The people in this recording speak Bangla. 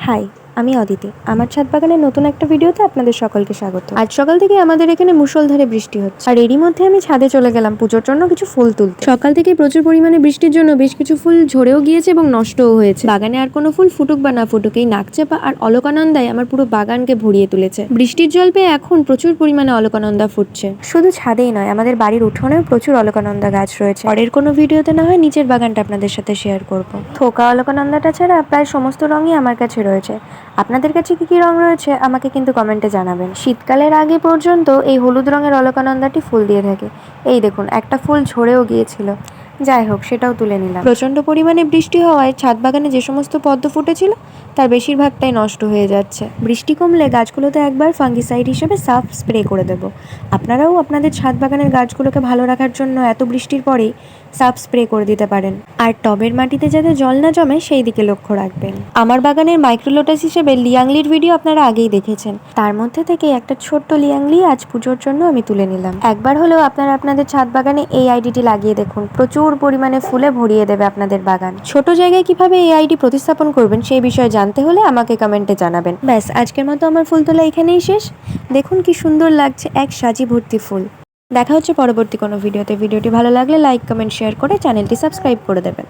হাই, আমি অদিতি। আমার ছাদ বাগানের নতুন একটা ভিডিওতে আপনাদের সকলকে স্বাগত। আজ সকাল থেকে আমাদের এখানে মুষলধারে বৃষ্টি হচ্ছে, আর এরই মধ্যে আমি ছাদে চলে গেলাম পুজোর জন্য কিছু ফুল তুলতে। সকাল থেকে প্রচুর পরিমাণে বৃষ্টির জন্য বেশ কিছু ফুল ঝরেও গিয়েছে এবং নষ্টও হয়েছে। বাগানে আর কোনো ফুল ফুটুক বা না ফুটুক, এই নাকচাপা আর অলকানন্দায় আমার পুরো বাগানকে ভরিয়ে তুলেছে। বৃষ্টির জল পেয়ে এখন প্রচুর পরিমাণে অলকানন্দা ফুটছে। শুধু ছাদেই নয়, আমাদের বাড়ির উঠোনেও প্রচুর অলকানন্দা গাছ রয়েছে। পরের কোনো ভিডিওতে না হয় নিচের বাগানটা আপনাদের সাথে শেয়ার করব। থোকা অলকানন্দাটা ছাড়া প্রায় সমস্ত রঙই আমার কাছে রয়েছে। আপনাদের কাছে কি কি রং রয়েছে আমাকে কিন্তু কমেন্টে জানাবেন। শীতকালের আগে পর্যন্ত এই হলুদ রঙের অলকানন্দাটি ফুল দিয়ে থাকে। এই দেখুন, একটা ফুল ঝরেও গিয়েছিল। যাই হোক, সেটাও তুলে নিলাম। প্রচণ্ড পরিমাণে বৃষ্টি হওয়ায় ছাদ বাগানে যে সমস্ত পদ্ম ফুটেছিল তার বেশিরভাগটাই নষ্ট হয়ে যাচ্ছে। বৃষ্টি কমলে গাছগুলোতে একবার ফাঙ্গিসাইড হিসেবে সাফ স্প্রে করে দেব। আপনারাও আপনাদের ছাদ বাগানের গাছগুলোকে ভালো রাখার জন্য এত বৃষ্টির পরেই সাফ স্প্রে করে দিতে পারেন। আর টবের মাটিতে যাতে জল না জমে সেই দিকে লক্ষ্য রাখবেন। আমার বাগানের মাইক্রোলোটাস হিসেবে লিয়াংলির ভিডিও আপনারা আগেই দেখেছেন। তার মধ্যে থেকে একটা ছোট্ট লিয়াংলি আজ পুজোর জন্য আমি তুলে নিলাম। একবার হলেও আপনারা আপনাদের ছাদ বাগানে এই আইডিটি লাগিয়ে দেখুন, প্রচুর পরিমাণে ফুলে ভরিয়ে দেবে আপনাদের বাগান। ছোট জায়গায় কিভাবে এই আইডি প্রতিস্থাপন করবেন সেই বিষয়ে জানতে হলে আমাকে কমেন্টে জানাবেন। ব্যাস, আজকের মতো আমার ফুল তোলা এখানেই শেষ। দেখুন কি সুন্দর লাগছে এক সাজি ভর্তি ফুল। দেখা হচ্ছে পরবর্তী কোনো ভিডিওতে। ভিডিওটি ভালো লাগলে লাইক, কমেন্ট, শেয়ার করে চ্যানেলটি সাবস্ক্রাইব করে দেবেন।